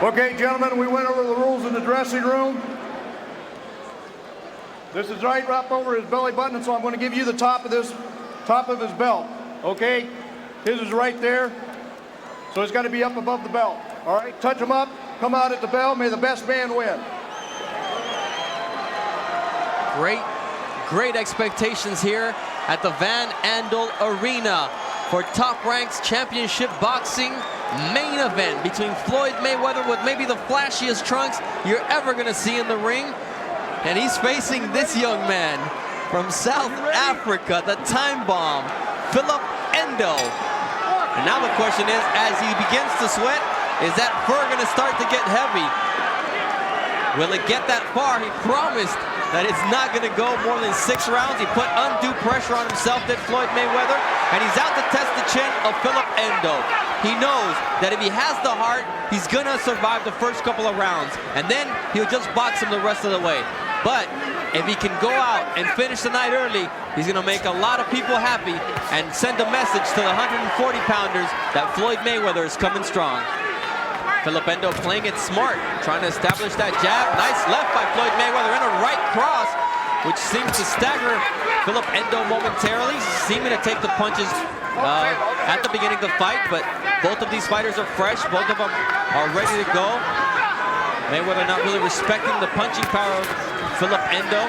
Okay, gentlemen, we went over the rules in the dressing room. This is right up over his belly button, so I'm going to give you the top of his belt. Okay? His is right there, so it's got to be up above the belt. All right? Touch him up, come out at the bell, may the best man win. Great expectations here at the Van Andel Arena for Top Ranks Championship Boxing main event between Floyd Mayweather with maybe the flashiest trunks you're ever going to see in the ring. And he's facing this young man from South Africa, the time bomb, Phillip Ndou. And now the question is, as he begins to sweat, is that fur going to start to get heavy? Will it get that far? He promised that it's not going to go more than 6 rounds. He put undue pressure on himself, did Floyd Mayweather, and he's out to test the chin of Phillip Ndou. He knows that if he has the heart, he's going to survive the first couple of rounds, and then he'll just box him the rest of the way. But if he can go out and finish the night early, he's going to make a lot of people happy and send a message to the 140-pounders that Floyd Mayweather is coming strong. Phillip Ndou playing it smart, trying to establish that jab. Nice left by Floyd Mayweather and a right cross, which seems to stagger Phillip Ndou momentarily, seeming to take the punches at the beginning of the fight, but both of these fighters are fresh. Both of them are ready to go. Mayweather not really respecting the punching power of Phillip Ndou.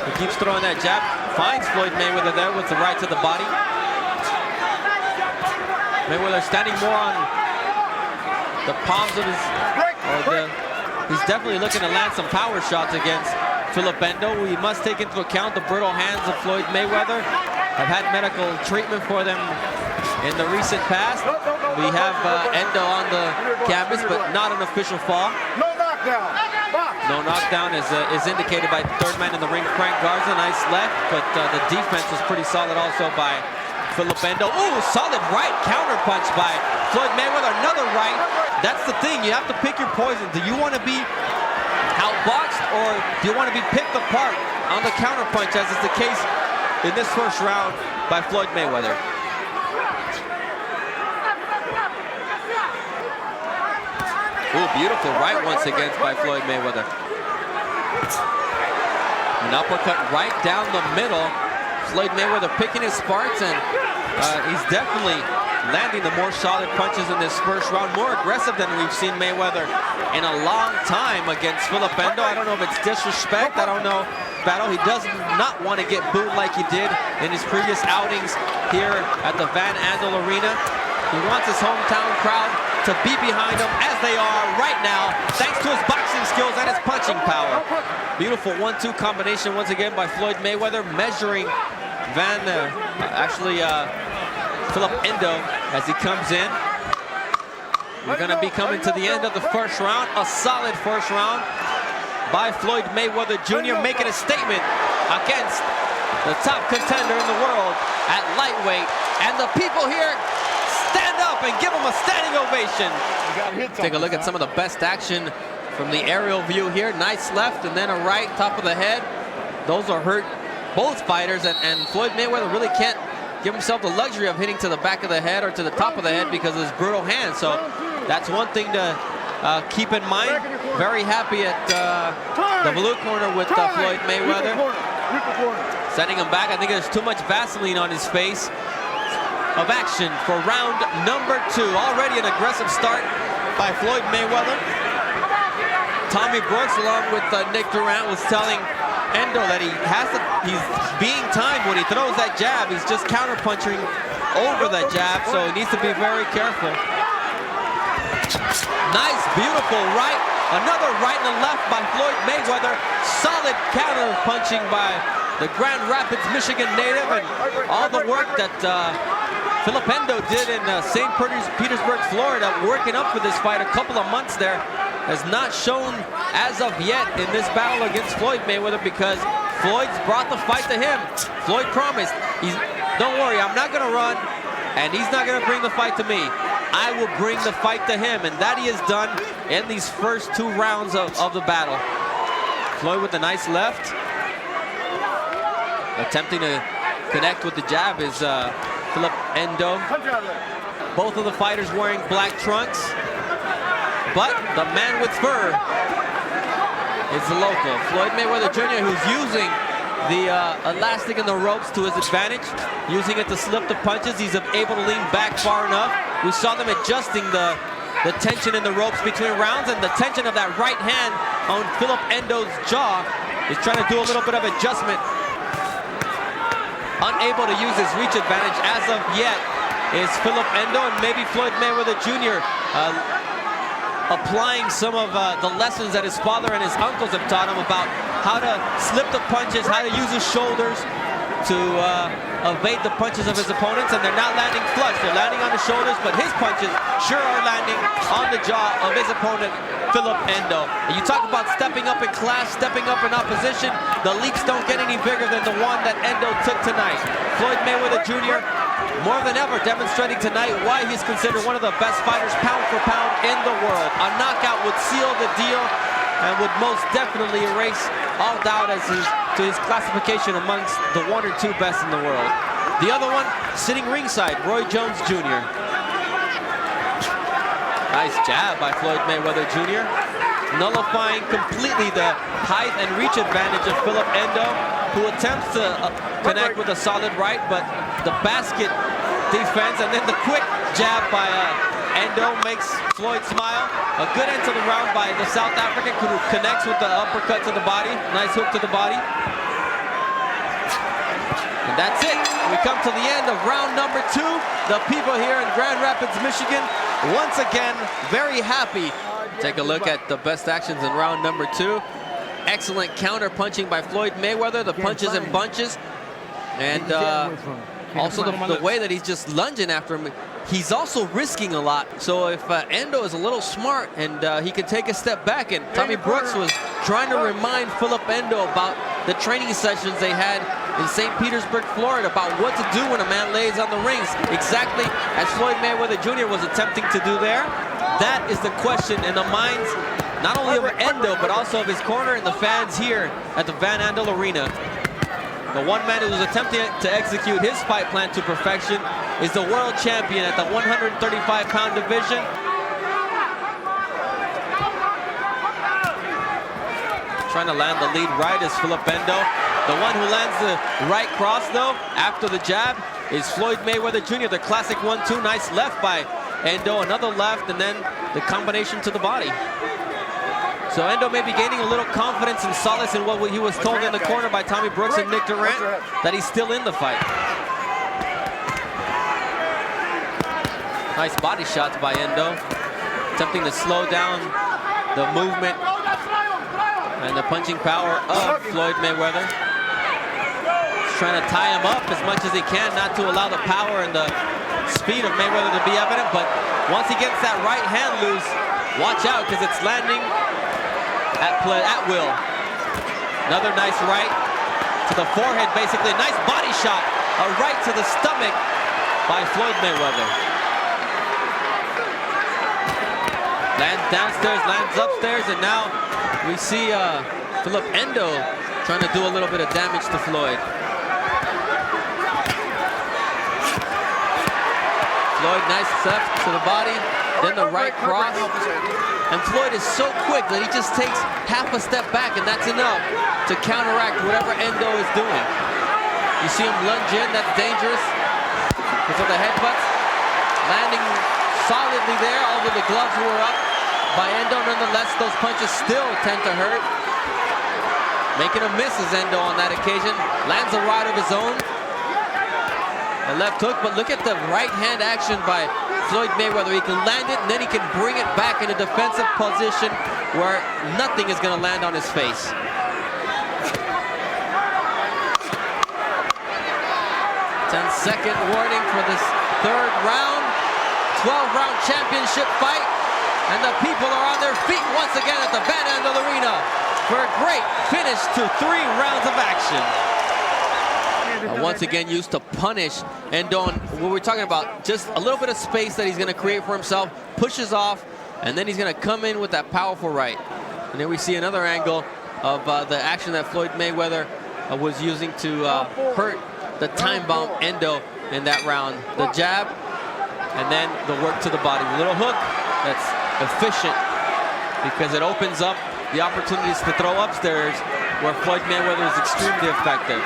He keeps throwing that jab, finds Floyd Mayweather there with the right to the body. Mayweather standing more on the palms of his, he's definitely looking to land some power shots against Phillip Ndou. We must take into account the brittle hands of Floyd Mayweather. I've had medical treatment for them in the recent past. We have Ndou on the canvas, but not an official fall. No knockdown. No knockdown is indicated by the third man in the ring, Garza. Nice left, but the defense was pretty solid also by Phillip Ndou. Ooh, solid right counter punch by Floyd Mayweather. Another right. That's the thing. You have to pick your poison. Do you want to be outboxed, or do you want to be picked apart on the counter punch, as is the case in this first round by Floyd Mayweather? Ooh, beautiful right once again by Floyd Mayweather. An uppercut right down the middle. Floyd Mayweather picking his spots, and he's definitely landing the more solid punches in this first round. More aggressive than we've seen Mayweather in a long time against Phillip Ndou. I don't know if it's disrespect. I don't know. Battle. He does not want to get booed like he did in his previous outings here at the Van Andel Arena. He wants his hometown crowd to be behind him, as they are right now, thanks to his boxing skills and his punching power. Beautiful 1-2 combination once again by Floyd Mayweather, measuring Phillip Ndou as he comes in. We're going to be coming to the end of the first round. A solid first round by Floyd Mayweather Jr., making a statement against the top contender in the world at lightweight. And the people here stand up and give him a standing ovation. Take a look at some of the best action from the aerial view here. Nice left and then a right, top of the head. Those are hurt both fighters, and Floyd Mayweather really can't give himself the luxury of hitting to the back of the head or to the top of the head because of his brutal hands. So that's one thing to keep in mind. Very happy at the blue corner with Floyd Mayweather. Sending him back. I think there's too much Vaseline on his face. Of action for round number 2. Already an aggressive start by Floyd Mayweather. Tommy Brooks, along with Nick Durant, was telling Ndou that he's being timed when he throws that jab. He's just counter-punching over that jab, so he needs to be very careful. Nice, beautiful right. Another right and a left by Floyd Mayweather. Solid counter-punching by the Grand Rapids, Michigan native, and all the work that Phillip Ndou did in St. Petersburg, Florida, working up for this fight a couple of months there, has not shown as of yet in this battle against Floyd Mayweather, because Floyd's brought the fight to him. Floyd promised, don't worry, I'm not going to run, and he's not going to bring the fight to me. I will bring the fight to him, and that he has done in these first 2 rounds of the battle. Floyd with a nice left. Attempting to connect with the jab is Phillip Ndou. Both of the fighters wearing black trunks. But the man with fur is the local. Floyd Mayweather Jr., who's using the elastic and the ropes to his advantage, using it to slip the punches. He's able to lean back far enough. We saw them adjusting the tension in the ropes between rounds, and the tension of that right hand on Phillip Ndou's jaw is trying to do a little bit of adjustment. Unable to use his reach advantage as of yet is Phillip Ndou, and maybe Floyd Mayweather Jr. Applying some of the lessons that his father and his uncles have taught him about how to slip the punches, how to use his shoulders to evade the punches of his opponents. And they're not landing flush, they're landing on the shoulders, but his punches sure are landing on the jaw of his opponent, Phillip Ndou. And you talk about stepping up in class, stepping up in opposition, the leaps don't get any bigger than the one that Ndou took tonight. Floyd Mayweather Jr. more than ever demonstrating tonight why he's considered one of the best fighters pound for pound in the world. A knockout would seal the deal and would most definitely erase all doubt as to his classification amongst the 1 or 2 best in the world. The other one, sitting ringside, Roy Jones Jr. Nice jab by Floyd Mayweather Jr., nullifying completely the height and reach advantage of Phillip Ndou, who attempts to connect with a solid right, but the basket defense and then the quick jab by Andel makes Floyd smile. A good end to the round by the South African, who connects with the uppercut to the body. Nice hook to the body. And that's it. We come to the end of round number 2. The people here in Grand Rapids, Michigan, once again, very happy. Take a look at the best actions in round number 2. Excellent counter punching by Floyd Mayweather, the punches and bunches. And also the way that he's just lunging after him. He's also risking a lot. So if Ndou is a little smart and he can take a step back, and Tommy Brooks was trying to remind Phillip Ndou about the training sessions they had in St. Petersburg, Florida, about what to do when a man lays on the rings, exactly as Floyd Mayweather Jr. was attempting to do there. That is the question in the minds not only of Ndou, but also of his corner and the fans here at the Van Andel Arena. The one man who was attempting to execute his fight plan to perfection is the world champion at the 135-pound division. Trying to land the lead right is Phillip Ndou. The one who lands the right cross, though, after the jab is Floyd Mayweather Jr. The classic 1-2, nice left by Ndou, another left, and then the combination to the body. So Ndou may be gaining a little confidence and solace in what he was told in the corner by Tommy Brooks and Nick Durant, that he's still in the fight. Nice body shots by Ndou, attempting to slow down the movement and the punching power of Floyd Mayweather. He's trying to tie him up as much as he can, not to allow the power and the speed of Mayweather to be evident, but once he gets that right hand loose, watch out, because it's landing at will. Another nice right to the forehead, basically. Nice body shot. A right to the stomach by Floyd Mayweather. Lands downstairs, lands upstairs, and now we see Phillip Ndou trying to do a little bit of damage to Floyd. Floyd, nice left to the body, then the right cross. And Floyd is so quick that he just takes half a step back, and that's enough to counteract whatever Ndou is doing. You see him lunge in, that's dangerous because of the headbutts. Landing solidly there, although the gloves were up by Ndou. Nonetheless, those punches still tend to hurt. Making a miss is Ndou on that occasion. Lands a right of his own. A left hook, but look at the right hand action by Floyd Mayweather. He can land it, and then he can bring it back in a defensive position where nothing is going to land on his face. Ten-second warning for this third round. 12-round championship fight. And the people are on their feet once again at the Van Andel Arena for a great finish to 3 rounds of action. Once again used to punish Ndou. What we're talking about, just a little bit of space that he's going to create for himself, pushes off, and then he's going to come in with that powerful right. And then we see another angle of the action that Floyd Mayweather was using to hurt the time bomb Ndou in that round. The jab, and then the work to the body. Little hook that's efficient because it opens up the opportunities to throw upstairs where Floyd Mayweather is extremely effective.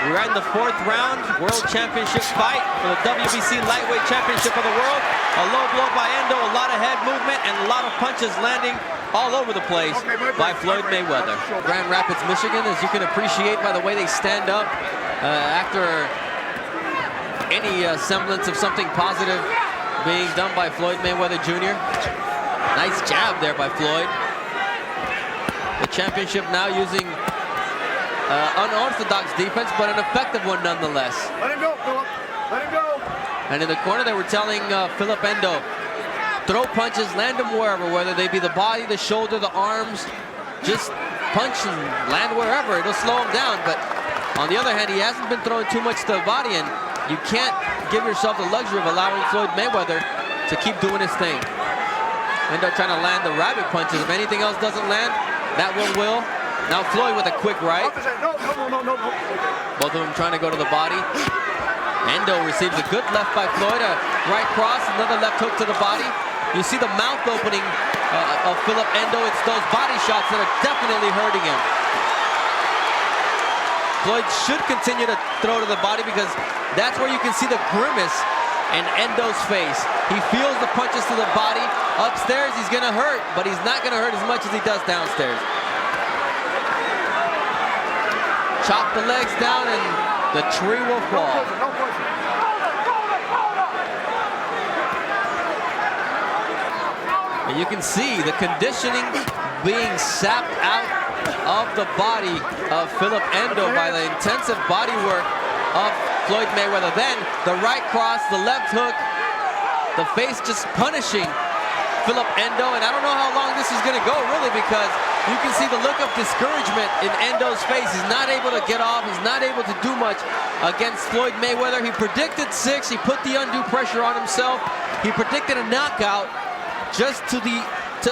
We're in the 4th round, World Championship fight for the WBC Lightweight Championship of the world. A low blow by Andel, a lot of head movement, and a lot of punches landing all over the place by Floyd Mayweather. Grand Rapids, Michigan, as you can appreciate by the way they stand up after any semblance of something positive being done by Floyd Mayweather Jr. Nice jab there by Floyd. The championship now using unorthodox defense, but an effective one nonetheless. Let him go, Phillip. Let him go. And in the corner, they were telling Phillip Ndou, throw punches, land them wherever, whether they be the body, the shoulder, the arms. Just punch and land wherever. It'll slow him down. But on the other hand, he hasn't been throwing too much to the body, and you can't give yourself the luxury of allowing Floyd Mayweather to keep doing his thing. Ndou trying to land the rabbit punches. If anything else doesn't land, that one will. Now Floyd with a quick right. No. Both of them trying to go to the body. Ndou receives a good left by Floyd. A right cross, another left hook to the body. You see the mouth opening of Phillip Ndou. It's those body shots that are definitely hurting him. Floyd should continue to throw to the body because that's where you can see the grimace in Ndou's face. He feels the punches to the body. Upstairs, he's going to hurt, but he's not going to hurt as much as he does downstairs. Chop the legs down and the tree will fall. And you can see the conditioning being sapped out of the body of Phillip Ndou by the intensive body work of Floyd Mayweather. Then the right cross, the left hook, the face just punishing Phillip Ndou. And I don't know how long this is going to go, really, because you can see the look of discouragement in Ndou's face. He's not able to get off. He's not able to do much against Floyd Mayweather. He predicted 6. He put the undue pressure on himself. He predicted a knockout just to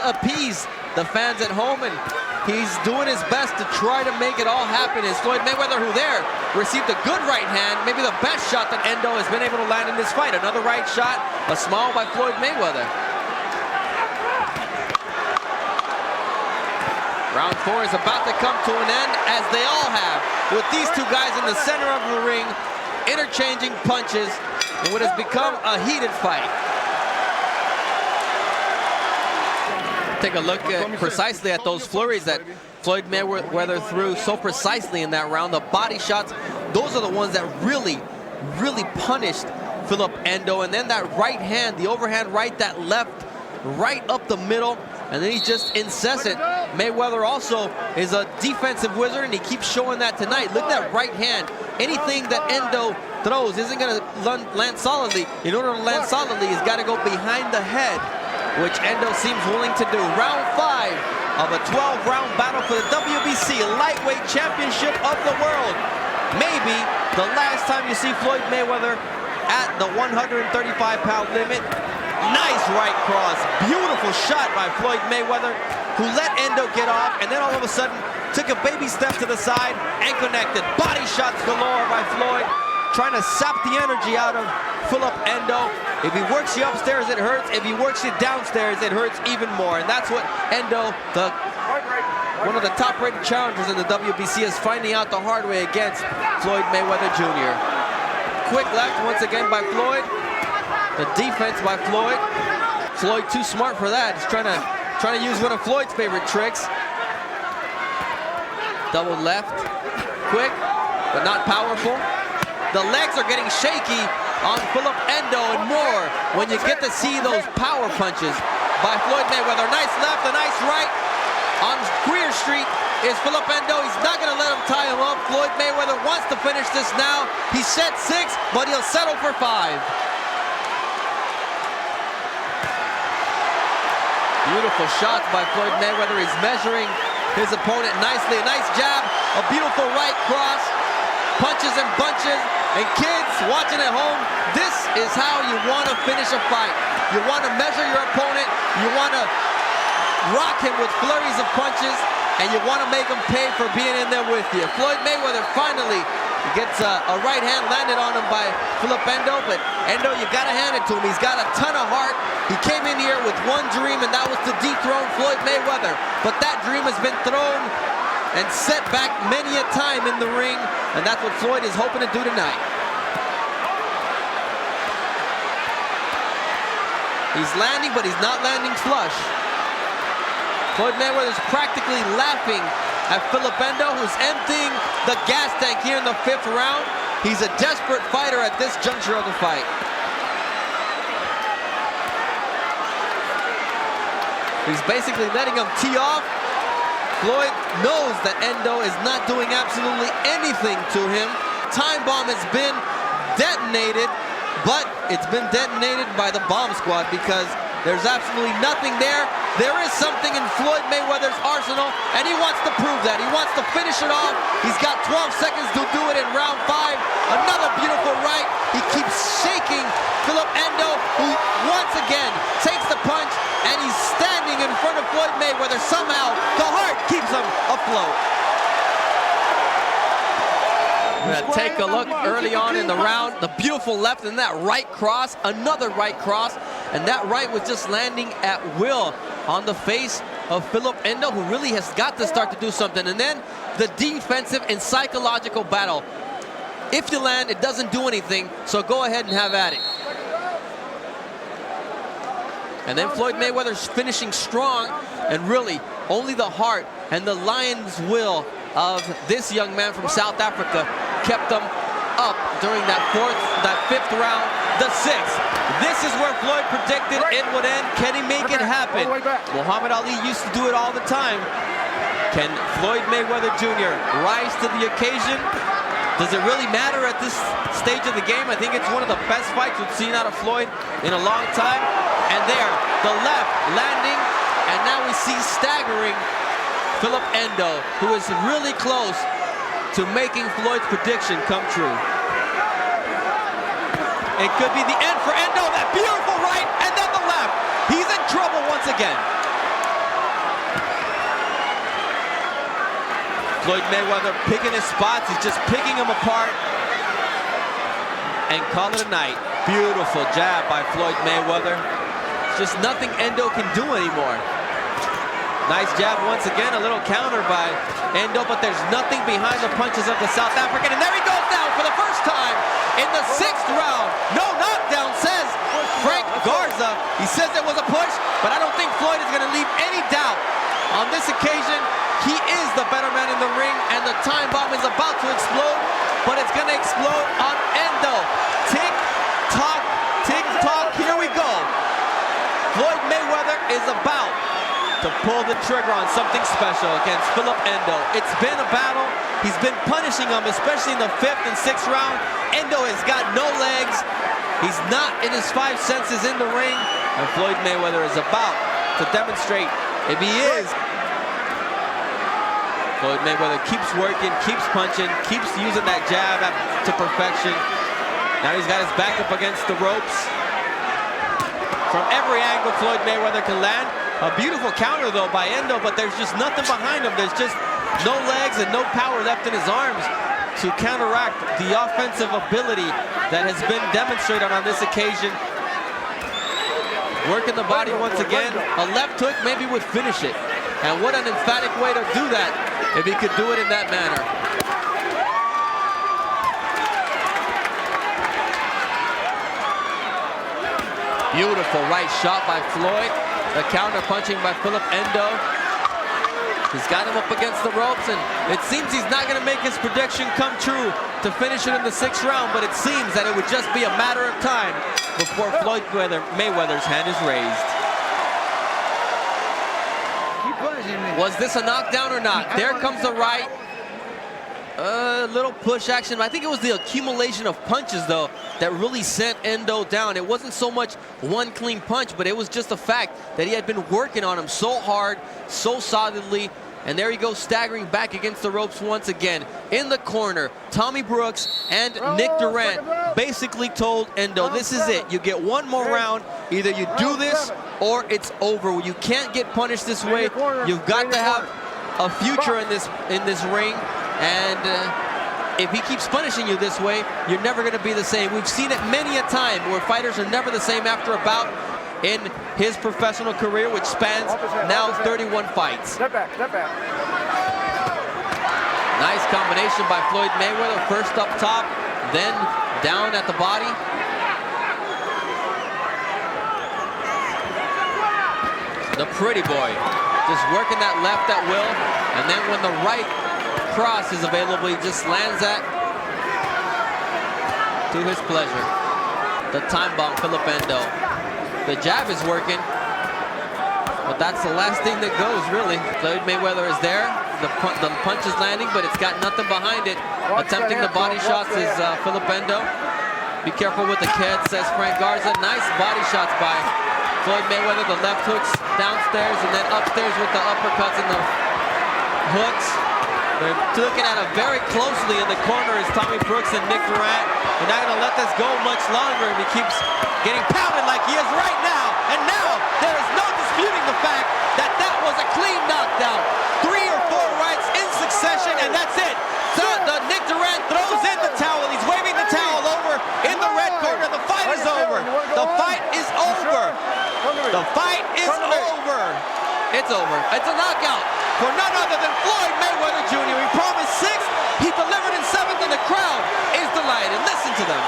appease the fans at home, and he's doing his best to try to make it all happen. Is Floyd Mayweather, who there received a good right hand, maybe the best shot that Ndou has been able to land in this fight. Another right shot, a smile by Floyd Mayweather. Round 4 is about to come to an end, as they all have, with these two guys in the center of the ring, interchanging punches in what has become a heated fight. Take a look precisely at those flurries that Floyd Mayweather threw so precisely in that round. The body shots, those are the ones that really punished Phillip Ndou. And then that right hand, the overhand right, that left right up the middle, and then he's just incessant. Mayweather also is a defensive wizard, and he keeps showing that tonight. Look at that right hand. Anything that Ndou throws isn't going to land solidly. In order to land solidly, he's got to go behind the head, which Ndou seems willing to do. Round 5 of a 12-round battle for the WBC Lightweight Championship of the world. Maybe the last time you see Floyd Mayweather at the 135-pound limit. Nice right cross. Beautiful shot by Floyd Mayweather, who let Ndou get off, and then all of a sudden took a baby step to the side and connected. Body shots galore by Floyd, trying to sap the energy out of Phillip Ndou. If he works you upstairs, it hurts. If he works you downstairs, it hurts even more. And that's what Ndou, one of the top-rated challengers in the WBC, is finding out the hard way against Floyd Mayweather Jr. Quick left once again by Floyd. The defense by Floyd. Floyd too smart for that. He's trying to use one of Floyd's favorite tricks. Double left. Quick, but not powerful. The legs are getting shaky on Phillip Ndou, and more when you get to see those power punches by Floyd Mayweather. Nice left, a nice right. On Greer Street is Phillip Ndou. He's not going to let him tie him up. Floyd Mayweather wants to finish this now. He said 6, but he'll settle for 5. Beautiful shots by Floyd Mayweather. He's measuring his opponent nicely. A nice jab, a beautiful right cross, punches and bunches. And kids watching at home, this is how you want to finish a fight. You want to measure your opponent. You want to rock him with flurries of punches, and you want to make him pay for being in there with you. Floyd Mayweather finally gets a right hand landed on him by Phillip Ndou, but Ndou, you got to hand it to him. He's got a ton of heart. He came in here with one dream, and that was to dethrone Floyd Mayweather. But that dream has been thrown and set back many a time in the ring, and that's what Floyd is hoping to do tonight. He's landing, but he's not landing flush. Floyd Mayweather's practically laughing at Phillip Ndou, who's emptying the gas tank here in the 5th round. He's a desperate fighter at this juncture of the fight. He's basically letting him tee off. Floyd knows that Ndou is not doing absolutely anything to him. Time bomb has been detonated, but it's been detonated by the bomb squad because there's absolutely nothing there. There is something in Floyd Mayweather's arsenal, and he wants to prove that. He wants to finish it off. He's got 12 seconds to do it in round 5. Another beautiful right. He keeps shaking Phillip Ndou, who once again takes the punch, and he's standing in front of Floyd Mayweather. Somehow, the heart keeps him afloat. We're gonna take a look early on in the round. The beautiful left and that right cross, another right cross, and that right was just landing at will on the face of Phillip Ndou, who really has got to start to do something. And then the defensive and psychological battle. If you land, it doesn't do anything, so go ahead and have at it. And then Floyd Mayweather's finishing strong, and really only the heart and the lion's will of this young man from South Africa kept them up during that 5th round, the 6th. This is where Floyd predicted it would end. Can he make it happen? Muhammad Ali used to do it all the time. Can Floyd Mayweather Jr. rise to the occasion? Does it really matter at this stage of the game? I think it's one of the best fights we've seen out of Floyd in a long time. And there, the left landing, and now we see staggering Phillip Ndou, who is really close to making Floyd's prediction come true. It could be the end for Ndou. That beautiful right, and then the left. He's in trouble once again. Floyd Mayweather picking his spots. He's just picking them apart. And call it a night. Beautiful jab by Floyd Mayweather. It's just nothing Ndou can do anymore. Nice jab once again, a little counter by Ndou, but there's nothing behind the punches of the South African. And there he goes down for the first time in the 6th round. No knockdown, says Frank Garza. He says it was a push, but I don't think Floyd is going to leave any doubt. On this occasion, he is the better man in the ring, and the time bomb is about to explode, but it's going to explode on Ndou. Tick, tock, here we go. Floyd Mayweather is about to pull the trigger on something special against Phillip Ndou. It's been a battle. He's been punishing him, especially in the 5th and 6th round. Ndou has got no legs. He's not in his 5 senses in the ring. And Floyd Mayweather is about to demonstrate if he is. Floyd Mayweather keeps working, keeps punching, keeps using that jab to perfection. Now he's got his back up against the ropes. From every angle Floyd Mayweather can land. A beautiful counter, though, by Ndou, but there's just nothing behind him. There's just no legs and no power left in his arms to counteract the offensive ability that has been demonstrated on this occasion. Working the body once again. A left hook maybe would finish it. And what an emphatic way to do that if he could do it in that manner. Beautiful right shot by Floyd. The counter punching by Phillip Ndou. He's got him up against the ropes, and it seems he's not going to make his prediction come true to finish it in the 6th round, but it seems that it would just be a matter of time before Floyd Mayweather's hand is raised. Was this a knockdown or not? There comes the right. A little push action. I think it was the accumulation of punches, though, that really sent Ndou down. It wasn't so much one clean punch, but it was just the fact that he had been working on him so hard, so solidly. And there he goes, staggering back against the ropes once again. In the corner, Tommy Brooks and Nick Durant basically told Ndou, this is it. You get one more round. Either you do this or it's over. You can't get punished this way. You've got to have a future in this ring. And if he keeps punishing you this way, you're never going to be the same. We've seen it many a time where fighters are never the same after a bout. in his professional career, which spans now 31 fights. Step back, step back. Nice combination by Floyd Mayweather. First up top, then down at the body. The pretty boy just working that left at will, and then when the right cross is available, he just lands that to his pleasure. The time bomb, Phillip Ndou. The jab is working, but that's the last thing that goes, really. Floyd Mayweather is there. The punch is landing, but it's got nothing behind it. Attempting the body shots is Phillip Ndou. Be careful with the kid, says Frank Garza. Nice body shots by Floyd Mayweather. The left hooks downstairs and then upstairs with the uppercuts and the hooks. They're looking at it very closely in the corner is Tommy Brooks and Nick Durant. They're not going to let this go much longer if he keeps getting pounded like he is right now. And now there is no disputing the fact that that was a clean knockdown. 3 or 4 rights in succession, and that's it. So Nick Durant throws in the towel. He's waving the towel over in the red corner. The fight is over. The fight is over. The fight is over. It's over. It's a knockout for none other than Floyd Mayweather Jr. He promised 6. He delivered in 7th, and the crowd is delighted. Listen to them.